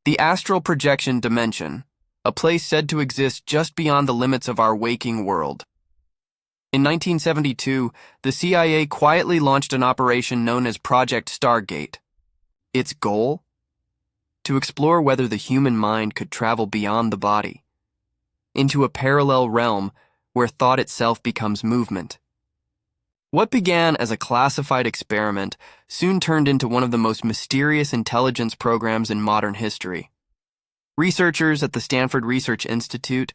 The astral projection dimension, a place said to exist just beyond the limits of our waking world. In 1972, the CIA quietly launched an operation known as Project Stargate. Its goal? To explore whether the human mind could travel beyond the body, into a parallel realm where thought itself becomes movement. What began as a classified experiment soon turned into one of the most mysterious intelligence programs in modern history. Researchers at the Stanford Research Institute,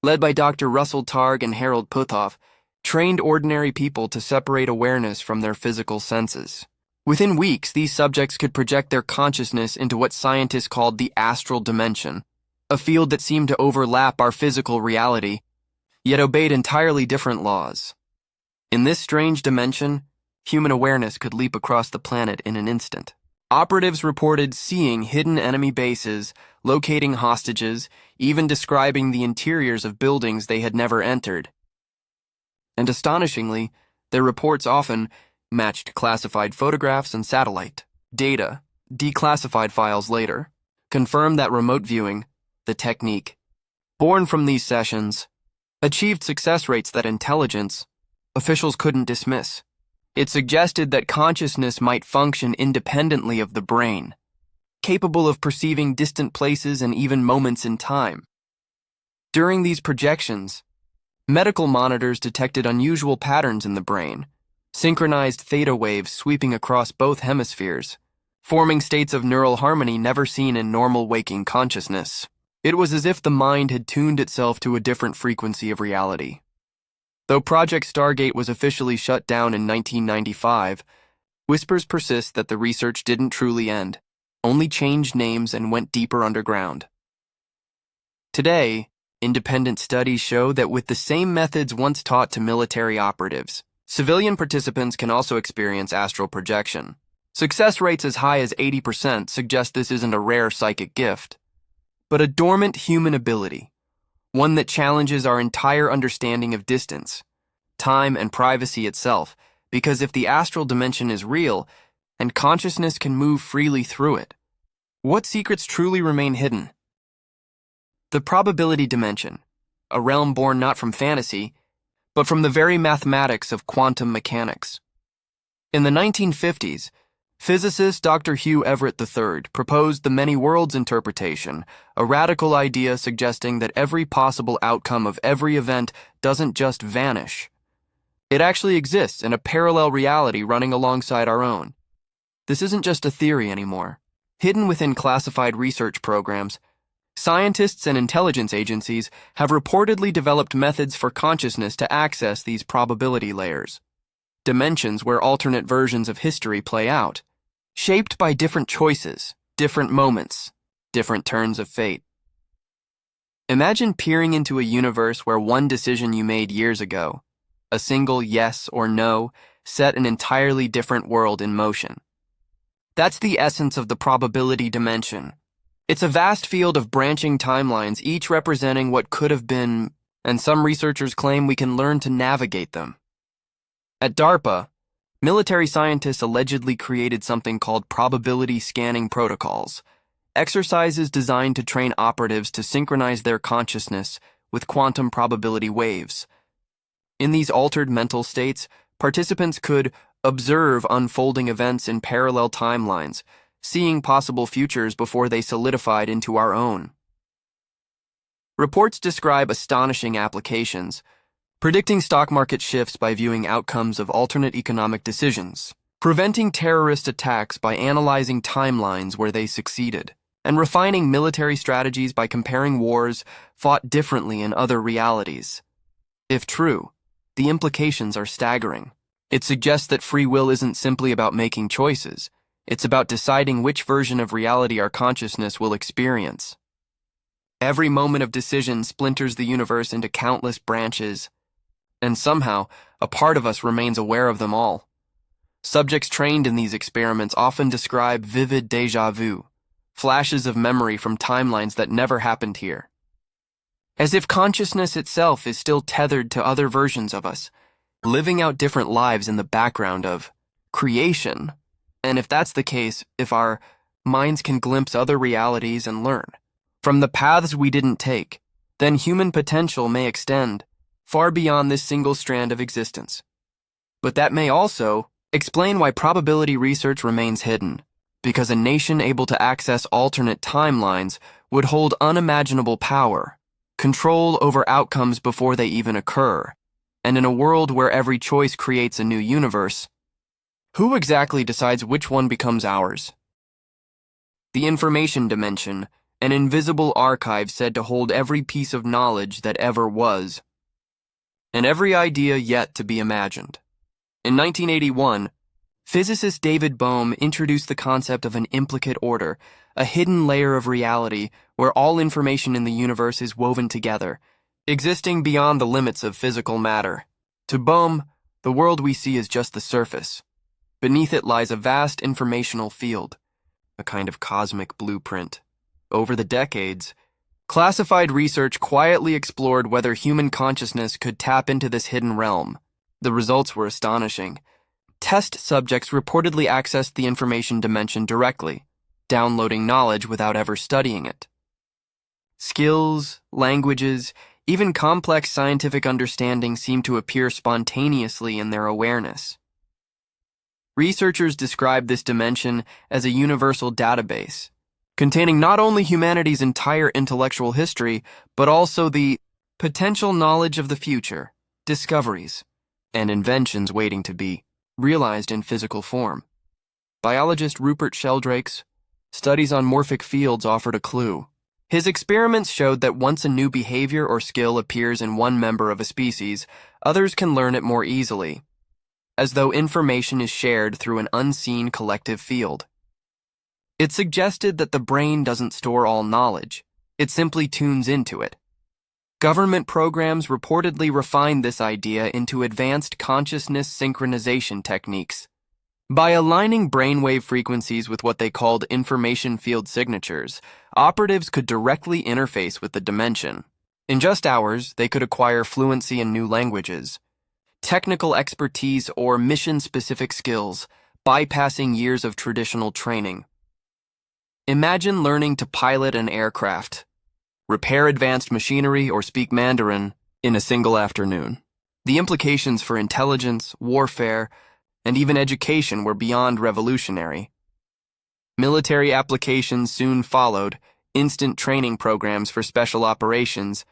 led by Dr. Russell Targ and Harold Puthoff, trained ordinary people to separate awareness from their physical senses. Within weeks, these subjects could project their consciousness into what scientists called the astral dimension, a field that seemed to overlap our physical reality, yet obeyed entirely different laws. In this strange dimension, human awareness could leap across the planet in an instant. Operatives reported seeing hidden enemy bases, locating hostages, even describing the interiors of buildings they had never entered. And astonishingly, their reports often matched classified photographs and satellite data. Declassified files later confirmed that remote viewing, the technique born from these sessions, achieved success rates that intelligence officials couldn't dismiss. It suggested that consciousness might function independently of the brain, capable of perceiving distant places and even moments in time. During these projections, medical monitors detected unusual patterns in the brain, synchronized theta waves sweeping across both hemispheres, forming states of neural harmony never seen in normal waking consciousness. It was as if the mind had tuned itself to a different frequency of reality. Though Project Stargate was officially shut down in 1995, whispers persist that the research didn't truly end, only changed names and went deeper underground. Today, independent studies show that with the same methods once taught to military operatives, civilian participants can also experience astral projection. Success rates as high as 80% suggest this isn't a rare psychic gift, but a dormant human ability, one that challenges our entire understanding of distance, time, and privacy itself, because if the astral dimension is real, and consciousness can move freely through it, what secrets truly remain hidden? The probability dimension, a realm born not from fantasy, but from the very mathematics of quantum mechanics. In the 1950s, physicist Dr. Hugh Everett III proposed the many worlds interpretation, a radical idea suggesting that every possible outcome of every event doesn't just vanish. It actually exists in a parallel reality running alongside our own. This isn't just a theory anymore. Hidden within classified research programs, scientists and intelligence agencies have reportedly developed methods for consciousness to access these probability layers, dimensions where alternate versions of history play out, shaped by different choices, different moments, different turns of fate. Imagine peering into a universe where one decision you made years ago, a single yes or no, set an entirely different world in motion. That's the essence of the probability dimension. It's a vast field of branching timelines, each representing what could have been, and some researchers claim we can learn to navigate them. At DARPA, military scientists allegedly created something called probability scanning protocols, exercises designed to train operatives to synchronize their consciousness with quantum probability waves. In these altered mental states, participants could observe unfolding events in parallel timelines, seeing possible futures before they solidified into our own. Reports describe astonishing applications, predicting stock market shifts by viewing outcomes of alternate economic decisions, preventing terrorist attacks by analyzing timelines where they succeeded, and refining military strategies by comparing wars fought differently in other realities. If true, the implications are staggering. It suggests that free will isn't simply about making choices. It's about deciding which version of reality our consciousness will experience. Every moment of decision splinters the universe into countless branches, and somehow, a part of us remains aware of them all. Subjects trained in these experiments often describe vivid déjà vu, flashes of memory from timelines that never happened here. As if consciousness itself is still tethered to other versions of us, living out different lives in the background of creation. And if that's the case, if our minds can glimpse other realities and learn from the paths we didn't take, then human potential may extend far beyond this single strand of existence. But that may also explain why probability research remains hidden, because a nation able to access alternate timelines would hold unimaginable power, control over outcomes before they even occur, and in a world where every choice creates a new universe, who exactly decides which one becomes ours? The information dimension, an invisible archive said to hold every piece of knowledge that ever was, and every idea yet to be imagined. In 1981, physicist David Bohm introduced the concept of an implicate order, a hidden layer of reality where all information in the universe is woven together, existing beyond the limits of physical matter. To Bohm, the world we see is just the surface. Beneath it lies a vast informational field, a kind of cosmic blueprint. Over the decades, classified research quietly explored whether human consciousness could tap into this hidden realm. The results were astonishing. Test subjects reportedly accessed the information dimension directly, downloading knowledge without ever studying it. Skills, languages, even complex scientific understanding seemed to appear spontaneously in their awareness. Researchers describe this dimension as a universal database, containing not only humanity's entire intellectual history, but also the potential knowledge of the future, discoveries, and inventions waiting to be realized in physical form. Biologist Rupert Sheldrake's studies on morphic fields offered a clue. His experiments showed that once a new behavior or skill appears in one member of a species, others can learn it more easily, as though information is shared through an unseen collective field. It suggested that the brain doesn't store all knowledge, it simply tunes into it. Government programs reportedly refined this idea into advanced consciousness synchronization techniques. By aligning brainwave frequencies with what they called information field signatures, operatives could directly interface with the dimension. In just hours, they could acquire fluency in new languages, technical expertise, or mission-specific skills, bypassing years of traditional training. Imagine learning to pilot an aircraft, repair advanced machinery, or speak Mandarin in a single afternoon. The implications for intelligence, warfare, and even education were beyond revolutionary. Military applications soon followed, instant training programs for special operations,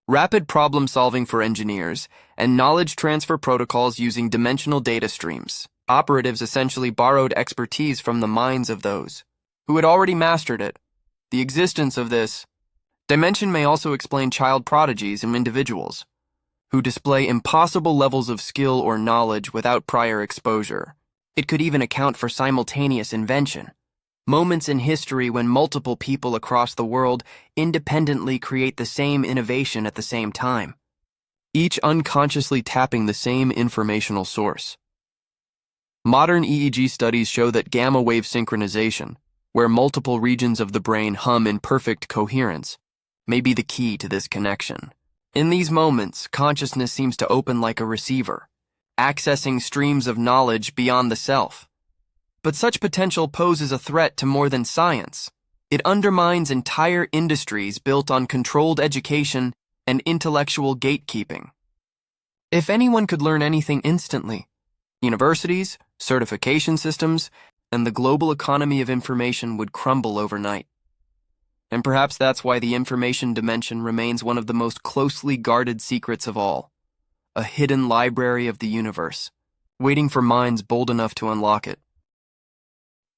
rapid problem-solving for engineers, and knowledge transfer protocols using dimensional data streams. Operatives essentially borrowed expertise from the minds of those who had already mastered it. The existence of this dimension may also explain child prodigies in individuals who display impossible levels of skill or knowledge without prior exposure. It could even account for simultaneous invention, moments in history when multiple people across the world independently create the same innovation at the same time, each unconsciously tapping the same informational source. Modern EEG studies show that gamma wave synchronization, where multiple regions of the brain hum in perfect coherence, may be the key to this connection. In these moments, consciousness seems to open like a receiver, accessing streams of knowledge beyond the self. But such potential poses a threat to more than science. It undermines entire industries built on controlled education and intellectual gatekeeping. If anyone could learn anything instantly, universities, certification systems, and the global economy of information would crumble overnight. And perhaps that's why the information dimension remains one of the most closely guarded secrets of all, a hidden library of the universe, waiting for minds bold enough to unlock it.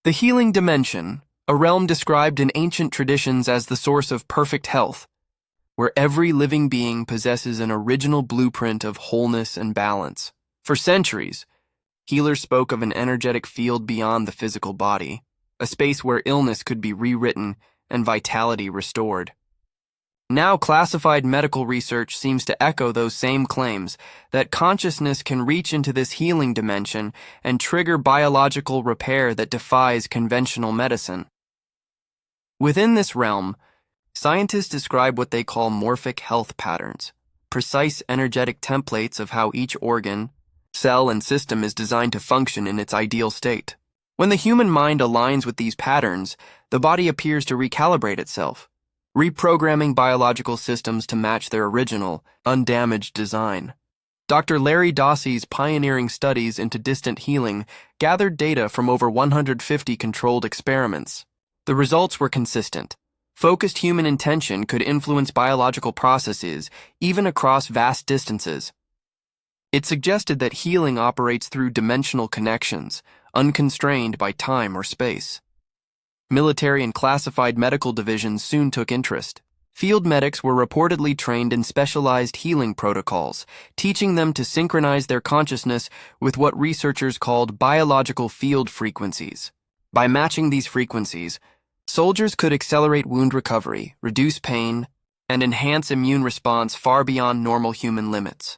The healing dimension, a realm described in ancient traditions as the source of perfect health, where every living being possesses an original blueprint of wholeness and balance. For centuries, healers spoke of an energetic field beyond the physical body, a space where illness could be rewritten and vitality restored. Now classified medical research seems to echo those same claims, that consciousness can reach into this healing dimension and trigger biological repair that defies conventional medicine. Within this realm, scientists describe what they call morphic health patterns, precise energetic templates of how each organ, cell, and system is designed to function in its ideal state. When the human mind aligns with these patterns, the body appears to recalibrate itself, reprogramming biological systems to match their original, undamaged design. Dr. Larry Dossey's pioneering studies into distant healing gathered data from over 150 controlled experiments. The results were consistent. Focused human intention could influence biological processes, even across vast distances. It suggested that healing operates through dimensional connections, unconstrained by time or space. Military and classified medical divisions soon took interest. Field medics were reportedly trained in specialized healing protocols, teaching them to synchronize their consciousness with what researchers called biological field frequencies. By matching these frequencies, soldiers could accelerate wound recovery, reduce pain, and enhance immune response far beyond normal human limits.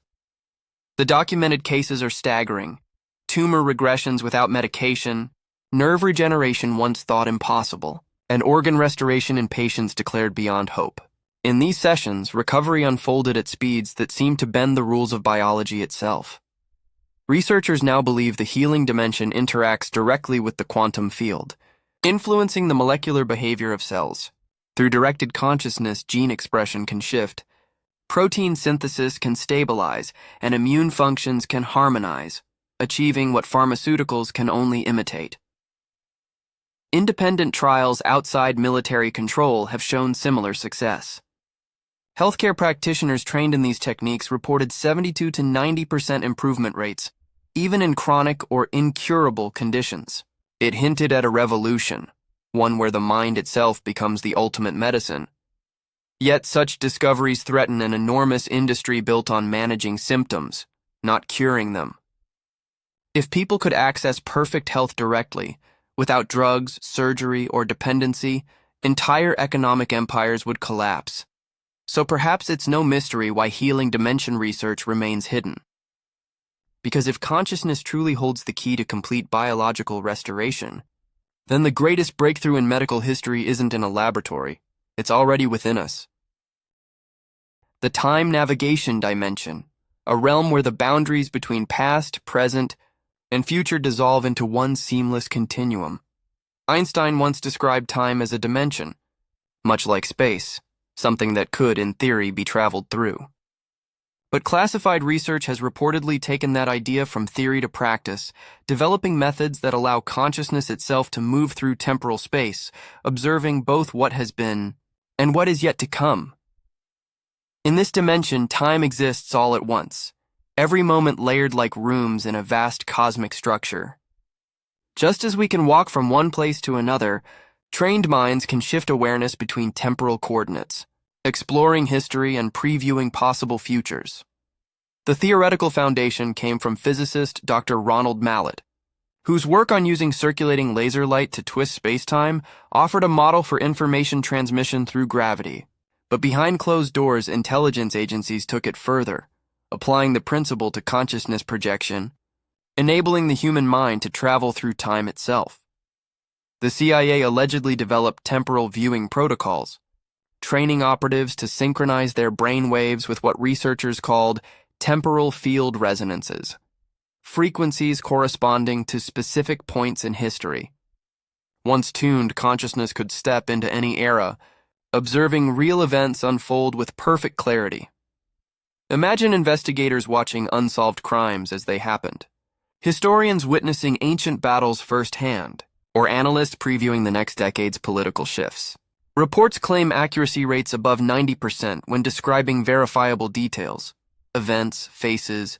The documented cases are staggering. Tumor regressions without medication, nerve regeneration once thought impossible, and organ restoration in patients declared beyond hope. In these sessions, recovery unfolded at speeds that seemed to bend the rules of biology itself. Researchers now believe the healing dimension interacts directly with the quantum field, influencing the molecular behavior of cells. Through directed consciousness, gene expression can shift, protein synthesis can stabilize, and immune functions can harmonize, achieving what pharmaceuticals can only imitate. Independent trials outside military control have shown similar success. Healthcare practitioners trained in these techniques reported 72 to 90% improvement rates, even in chronic or incurable conditions. It hinted at a revolution, one where the mind itself becomes the ultimate medicine. Yet such discoveries threaten an enormous industry built on managing symptoms, not curing them. If people could access perfect health directly, without drugs, surgery, or dependency, entire economic empires would collapse. So perhaps it's no mystery why healing dimension research remains hidden. Because if consciousness truly holds the key to complete biological restoration, then the greatest breakthrough in medical history isn't in a laboratory, it's already within us. The time navigation dimension, a realm where the boundaries between past, present, and future dissolve into one seamless continuum. Einstein once described time as a dimension, much like space, something that could, in theory, be traveled through. But classified research has reportedly taken that idea from theory to practice, developing methods that allow consciousness itself to move through temporal space, observing both what has been and what is yet to come. In this dimension, time exists all at once, every moment layered like rooms in a vast cosmic structure. Just as we can walk from one place to another, trained minds can shift awareness between temporal coordinates, exploring history and previewing possible futures. The theoretical foundation came from physicist Dr. Ronald Mallet, whose work on using circulating laser light to twist spacetime offered a model for information transmission through gravity. But behind closed doors, intelligence agencies took it further, applying the principle to consciousness projection, enabling the human mind to travel through time itself. The CIA allegedly developed temporal viewing protocols, training operatives to synchronize their brain waves with what researchers called temporal field resonances, frequencies corresponding to specific points in history. Once tuned, consciousness could step into any era, observing real events unfold with perfect clarity. Imagine investigators watching unsolved crimes as they happened, historians witnessing ancient battles firsthand, or analysts previewing the next decade's political shifts. Reports claim accuracy rates above 90% when describing verifiable details, events, faces,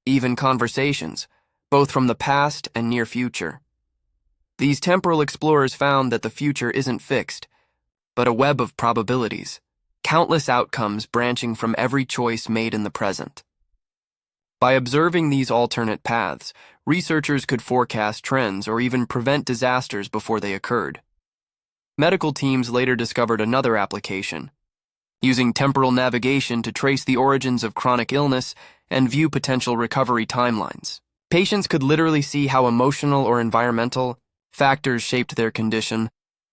even conversations, both from the past and near future. These temporal explorers found that the future isn't fixed, but a web of probabilities, countless outcomes branching from every choice made in the present. By observing these alternate paths, researchers could forecast trends or even prevent disasters before they occurred. Medical teams later discovered another application, using temporal navigation to trace the origins of chronic illness and view potential recovery timelines. Patients could literally see how emotional or environmental factors shaped their condition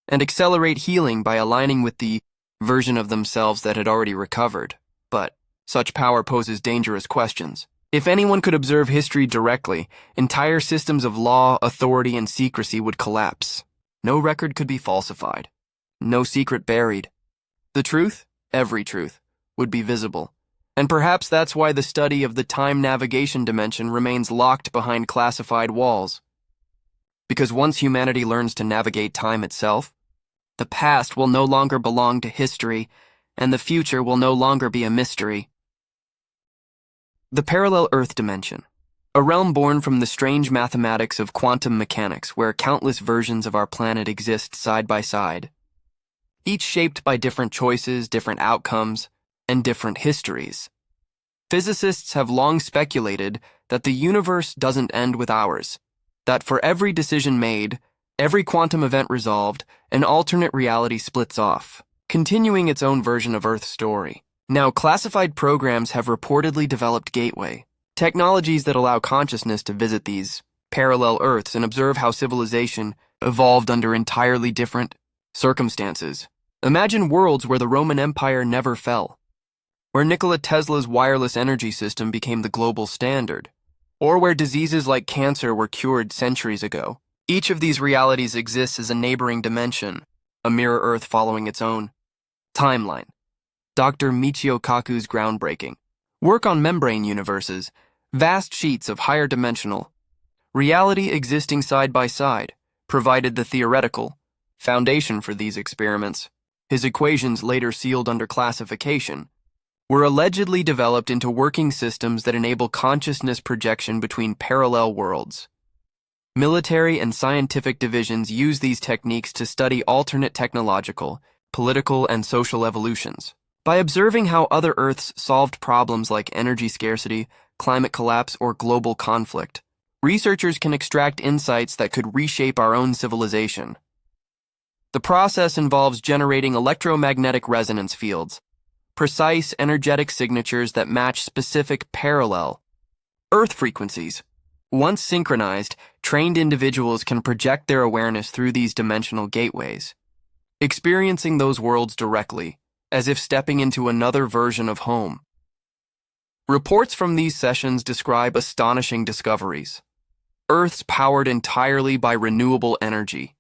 and accelerate healing by aligning with the version of themselves that had already recovered. But such power poses dangerous questions. If anyone could observe history directly, entire systems of law, authority, and secrecy would collapse. No record could be falsified. No secret buried. The truth, every truth, would be visible. And perhaps that's why the study of the time navigation dimension remains locked behind classified walls. Because once humanity learns to navigate time itself, the past will no longer belong to history, and the future will no longer be a mystery. The parallel Earth dimension, a realm born from the strange mathematics of quantum mechanics where countless versions of our planet exist side by side, each shaped by different choices, different outcomes, and different histories. Physicists have long speculated that the universe doesn't end with ours, that for every decision made, every quantum event resolved, an alternate reality splits off, continuing its own version of Earth's story. Now, classified programs have reportedly developed gateway, technologies that allow consciousness to visit these parallel Earths and observe how civilization evolved under entirely different circumstances. Imagine worlds where the Roman Empire never fell, where Nikola Tesla's wireless energy system became the global standard, or where diseases like cancer were cured centuries ago. Each of these realities exists as a neighboring dimension, a mirror Earth following its own timeline. Dr. Michio Kaku's groundbreaking work on membrane universes, vast sheets of higher dimensional reality existing side by side, provided the theoretical foundation for these experiments. His equations, later sealed under classification, were allegedly developed into working systems that enable consciousness projection between parallel worlds. Military and scientific divisions use these techniques to study alternate technological, political, and social evolutions. By observing how other Earths solved problems like energy scarcity, climate collapse, or global conflict, researchers can extract insights that could reshape our own civilization. The process involves generating electromagnetic resonance fields, precise energetic signatures that match specific parallel Earth frequencies. Once synchronized, trained individuals can project their awareness through these dimensional gateways, experiencing those worlds directly, as if stepping into another version of home. Reports from these sessions describe astonishing discoveries. Earths powered entirely by renewable energy.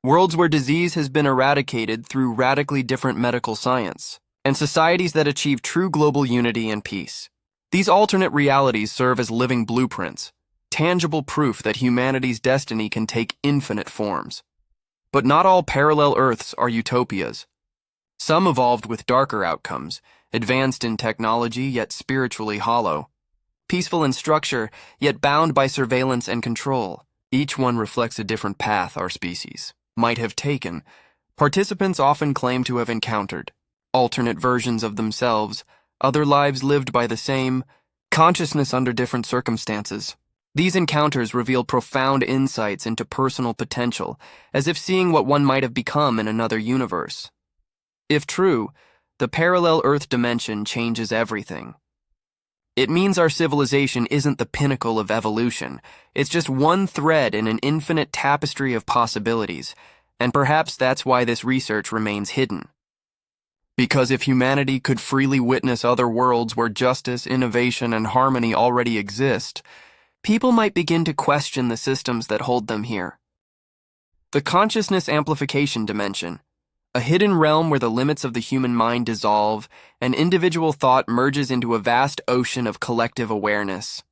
Worlds where disease has been eradicated through radically different medical science, and societies that achieve true global unity and peace. These alternate realities serve as living blueprints, tangible proof that humanity's destiny can take infinite forms. But not all parallel Earths are utopias. Some evolved with darker outcomes, advanced in technology yet spiritually hollow, peaceful in structure yet bound by surveillance and control. Each one reflects a different path our species might have taken. Participants often claim to have encountered alternate versions of themselves, other lives lived by the same consciousness under different circumstances. These encounters reveal profound insights into personal potential, as if seeing what one might have become in another universe. If true, the parallel Earth dimension changes everything. It means our civilization isn't the pinnacle of evolution. It's just one thread in an infinite tapestry of possibilities, and perhaps that's why this research remains hidden. Because if humanity could freely witness other worlds where justice, innovation, and harmony already exist, people might begin to question the systems that hold them here. The consciousness amplification dimension, a hidden realm where the limits of the human mind dissolve and individual thought merges into a vast ocean of collective awareness.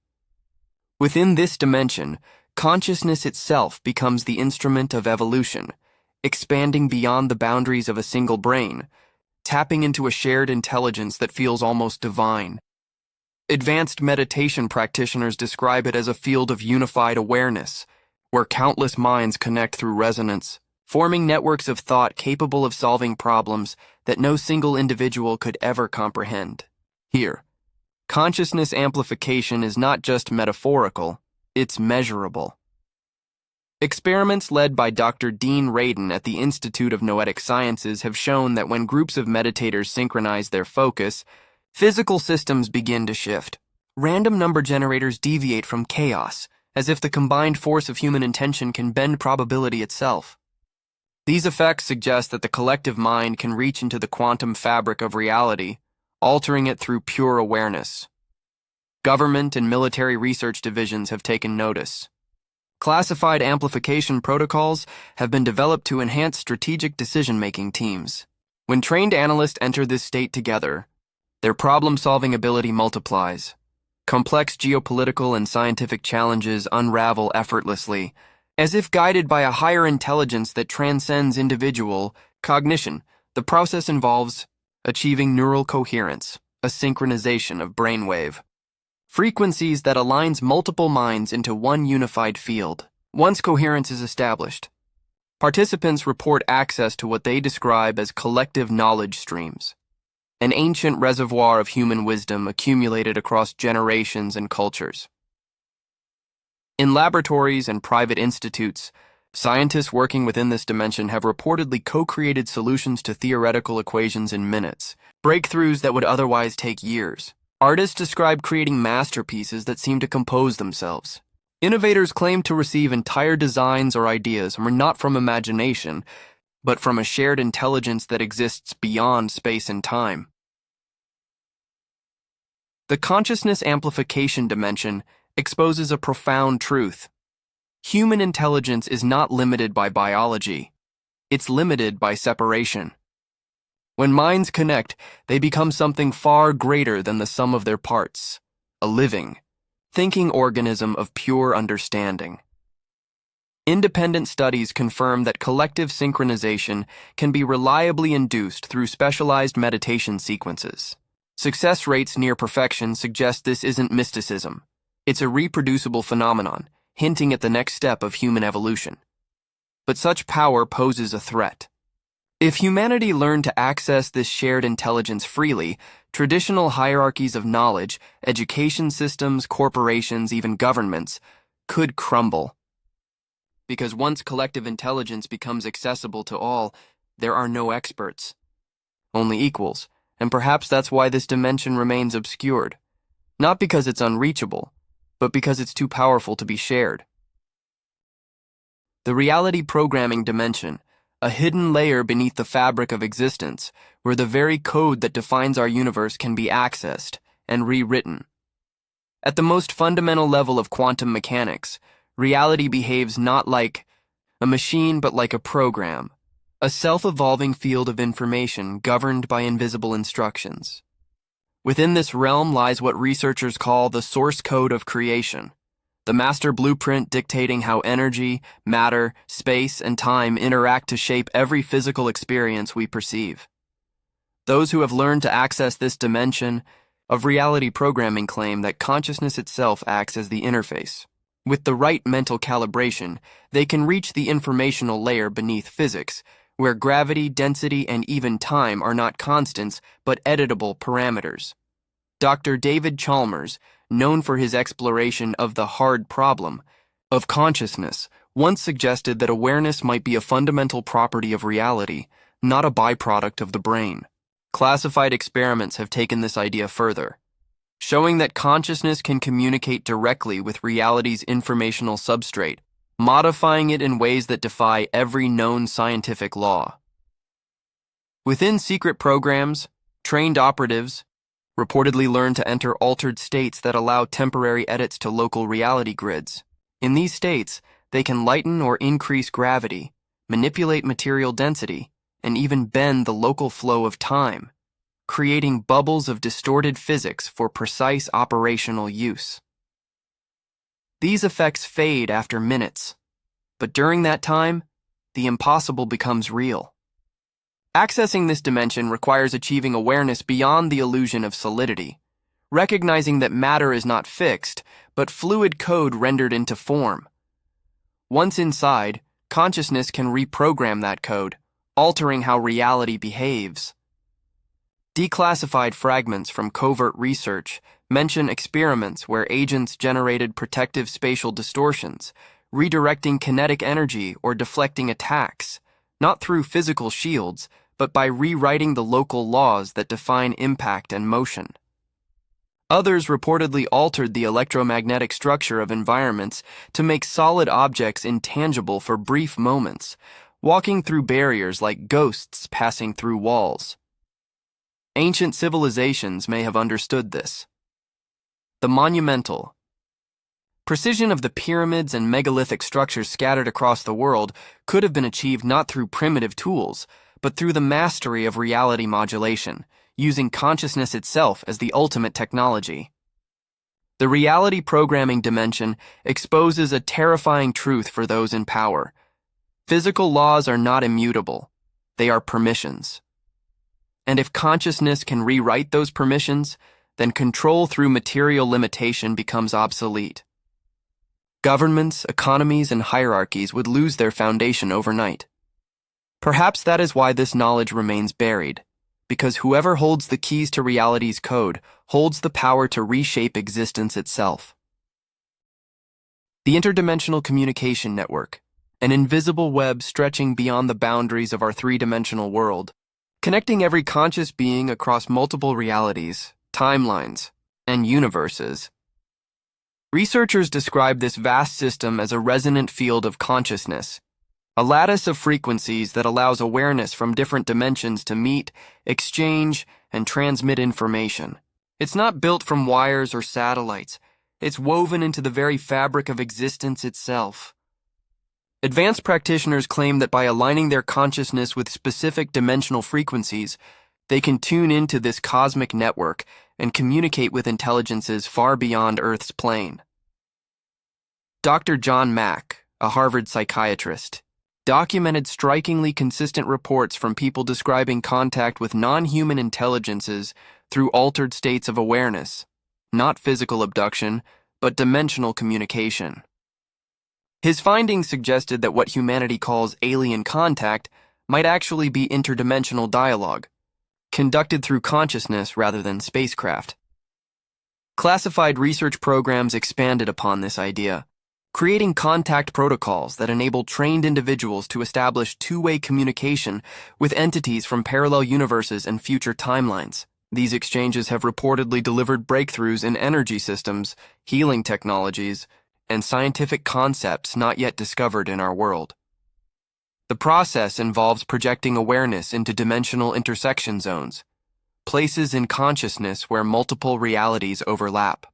Within this dimension, consciousness itself becomes the instrument of evolution, expanding beyond the boundaries of a single brain, tapping into a shared intelligence that feels almost divine. Advanced meditation practitioners describe it as a field of unified awareness, where countless minds connect through resonance, forming networks of thought capable of solving problems that no single individual could ever comprehend. Here, consciousness amplification is not just metaphorical, it's measurable. Experiments led by Dr. Dean Radin at the Institute of Noetic Sciences have shown that when groups of meditators synchronize their focus, physical systems begin to shift. Random number generators deviate from chaos, as if the combined force of human intention can bend probability itself. These effects suggest that the collective mind can reach into the quantum fabric of reality, altering it through pure awareness. Government and military research divisions have taken notice. Classified amplification protocols have been developed to enhance strategic decision-making teams. When trained analysts enter this state together, their problem-solving ability multiplies. Complex geopolitical and scientific challenges unravel effortlessly, as if guided by a higher intelligence that transcends individual cognition. The process involves achieving neural coherence, a synchronization of brainwave frequencies that aligns multiple minds into one unified field. Once coherence is established, participants report access to what they describe as collective knowledge streams, an ancient reservoir of human wisdom accumulated across generations and cultures. In laboratories and private institutes, scientists working within this dimension have reportedly co-created solutions to theoretical equations in minutes, breakthroughs that would otherwise take years. Artists describe creating masterpieces that seem to compose themselves. Innovators claim to receive entire designs or ideas not from imagination, but from a shared intelligence that exists beyond space and time. The consciousness amplification dimension exposes a profound truth. Human intelligence is not limited by biology. It's limited by separation. When minds connect, they become something far greater than the sum of their parts, a living, thinking organism of pure understanding. Independent studies confirm that collective synchronization can be reliably induced through specialized meditation sequences. Success rates near perfection suggest this isn't mysticism. It's a reproducible phenomenon, hinting at the next step of human evolution. But such power poses a threat. If humanity learned to access this shared intelligence freely, traditional hierarchies of knowledge, education systems, corporations, even governments, could crumble. Because once collective intelligence becomes accessible to all, there are no experts, only equals, and perhaps that's why this dimension remains obscured. Not because it's unreachable, but because it's too powerful to be shared. The reality programming dimension, a hidden layer beneath the fabric of existence, where the very code that defines our universe can be accessed and rewritten. At the most fundamental level of quantum mechanics, reality behaves not like a machine but like a program, a self-evolving field of information governed by invisible instructions. Within this realm lies what researchers call the source code of creation, the master blueprint dictating how energy, matter, space, and time interact to shape every physical experience we perceive. Those who have learned to access this dimension of reality programming claim that consciousness itself acts as the interface. With the right mental calibration, they can reach the informational layer beneath physics, where gravity, density, and even time are not constants but editable parameters. Dr. David Chalmers, known for his exploration of the hard problem of consciousness, once suggested that awareness might be a fundamental property of reality, not a byproduct of the brain. Classified experiments have taken this idea further, showing that consciousness can communicate directly with reality's informational substrate, modifying it in ways that defy every known scientific law. Within secret programs, trained operatives reportedly learn to enter altered states that allow temporary edits to local reality grids. In these states, they can lighten or increase gravity, manipulate material density, and even bend the local flow of time, creating bubbles of distorted physics for precise operational use. These effects fade after minutes, but during that time, the impossible becomes real. Accessing this dimension requires achieving awareness beyond the illusion of solidity, recognizing that matter is not fixed, but fluid code rendered into form. Once inside, consciousness can reprogram that code, altering how reality behaves. Declassified fragments from covert research mention experiments where agents generated protective spatial distortions, redirecting kinetic energy or deflecting attacks, not through physical shields, but by rewriting the local laws that define impact and motion. Others reportedly altered the electromagnetic structure of environments to make solid objects intangible for brief moments, walking through barriers like ghosts passing through walls. Ancient civilizations may have understood this. The monumental precision of the pyramids and megalithic structures scattered across the world could have been achieved not through primitive tools, but through the mastery of reality modulation, using consciousness itself as the ultimate technology. The reality programming dimension exposes a terrifying truth for those in power. Physical laws are not immutable. They are permissions. And if consciousness can rewrite those permissions, then control through material limitation becomes obsolete. Governments, economies, and hierarchies would lose their foundation overnight. Perhaps that is why this knowledge remains buried, because whoever holds the keys to reality's code holds the power to reshape existence itself. The interdimensional communication network, an invisible web stretching beyond the boundaries of our three-dimensional world, connecting every conscious being across multiple realities, timelines, and universes. Researchers describe this vast system as a resonant field of consciousness, a lattice of frequencies that allows awareness from different dimensions to meet, exchange, and transmit information. It's not built from wires or satellites. It's woven into the very fabric of existence itself. Advanced practitioners claim that by aligning their consciousness with specific dimensional frequencies, they can tune into this cosmic network and communicate with intelligences far beyond Earth's plane. Dr. John Mack, a Harvard psychiatrist, documented strikingly consistent reports from people describing contact with non-human intelligences through altered states of awareness, not physical abduction, but dimensional communication. His findings suggested that what humanity calls alien contact might actually be interdimensional dialogue, conducted through consciousness rather than spacecraft. Classified research programs expanded upon this idea, creating contact protocols that enable trained individuals to establish two-way communication with entities from parallel universes and future timelines. These exchanges have reportedly delivered breakthroughs in energy systems, healing technologies, and scientific concepts not yet discovered in our world. The process involves projecting awareness into dimensional intersection zones, places in consciousness where multiple realities overlap.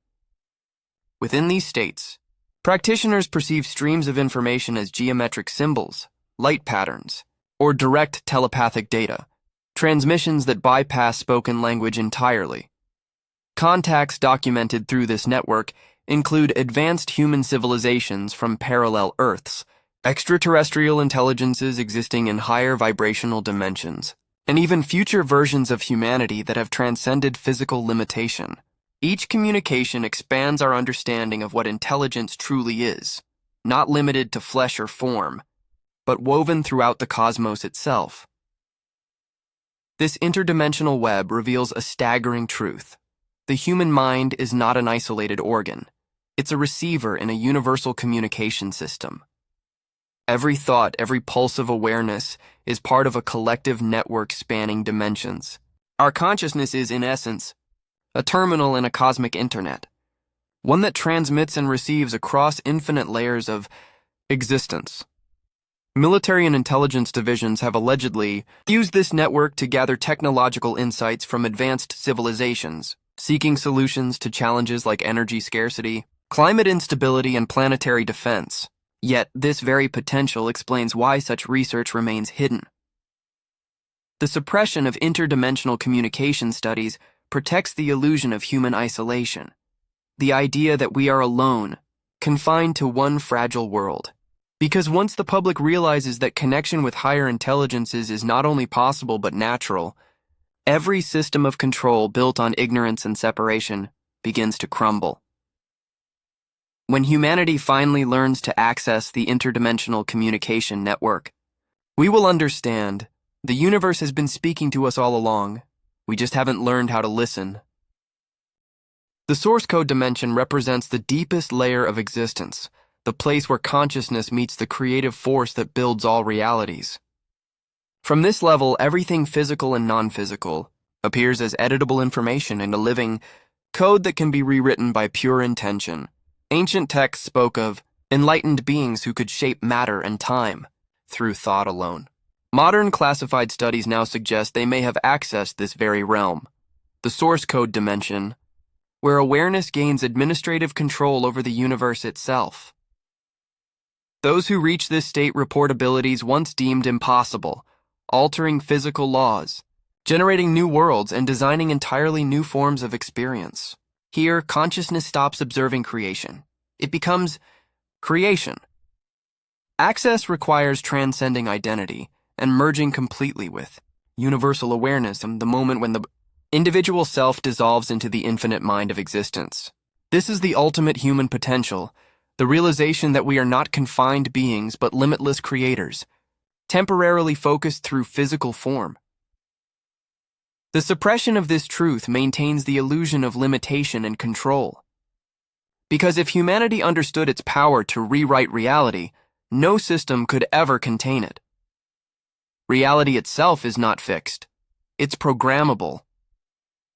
Within these states, practitioners perceive streams of information as geometric symbols, light patterns, or direct telepathic data, transmissions that bypass spoken language entirely. Contacts documented through this network include advanced human civilizations from parallel Earths, extraterrestrial intelligences existing in higher vibrational dimensions, and even future versions of humanity that have transcended physical limitation. Each communication expands our understanding of what intelligence truly is, not limited to flesh or form, but woven throughout the cosmos itself. This interdimensional web reveals a staggering truth. The human mind is not an isolated organ. It's a receiver in a universal communication system. Every thought, every pulse of awareness is part of a collective network spanning dimensions. Our consciousness is, in essence, a terminal in a cosmic internet, one that transmits and receives across infinite layers of existence. Military and intelligence divisions have allegedly used this network to gather technological insights from advanced civilizations, seeking solutions to challenges like energy scarcity, climate instability, and planetary defense. Yet, this very potential explains why such research remains hidden. The suppression of interdimensional communication studies protects the illusion of human isolation, the idea that we are alone, confined to one fragile world. Because once the public realizes that connection with higher intelligences is not only possible but natural, every system of control built on ignorance and separation begins to crumble. When humanity finally learns to access the interdimensional communication network, we will understand the universe has been speaking to us all along. We just haven't learned how to listen. The source code dimension represents the deepest layer of existence, the place where consciousness meets the creative force that builds all realities. From this level, everything physical and non-physical appears as editable information in a living code that can be rewritten by pure intention. Ancient texts spoke of enlightened beings who could shape matter and time through thought alone. Modern classified studies now suggest they may have accessed this very realm, the source code dimension, where awareness gains administrative control over the universe itself. Those who reach this state report abilities once deemed impossible, altering physical laws, generating new worlds, and designing entirely new forms of experience. Here, consciousness stops observing creation. It becomes creation. Access requires transcending identity and merging completely with universal awareness in the moment when the individual self dissolves into the infinite mind of existence. This is the ultimate human potential, the realization that we are not confined beings but limitless creators, temporarily focused through physical form. The suppression of this truth maintains the illusion of limitation and control. Because if humanity understood its power to rewrite reality, no system could ever contain it. Reality itself is not fixed. It's programmable.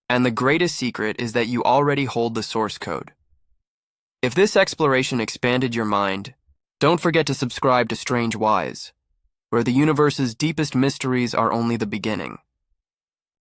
And the greatest secret is that you already hold the source code. If this exploration expanded your mind, don't forget to subscribe to Strange Wise, where the universe's deepest mysteries are only the beginning.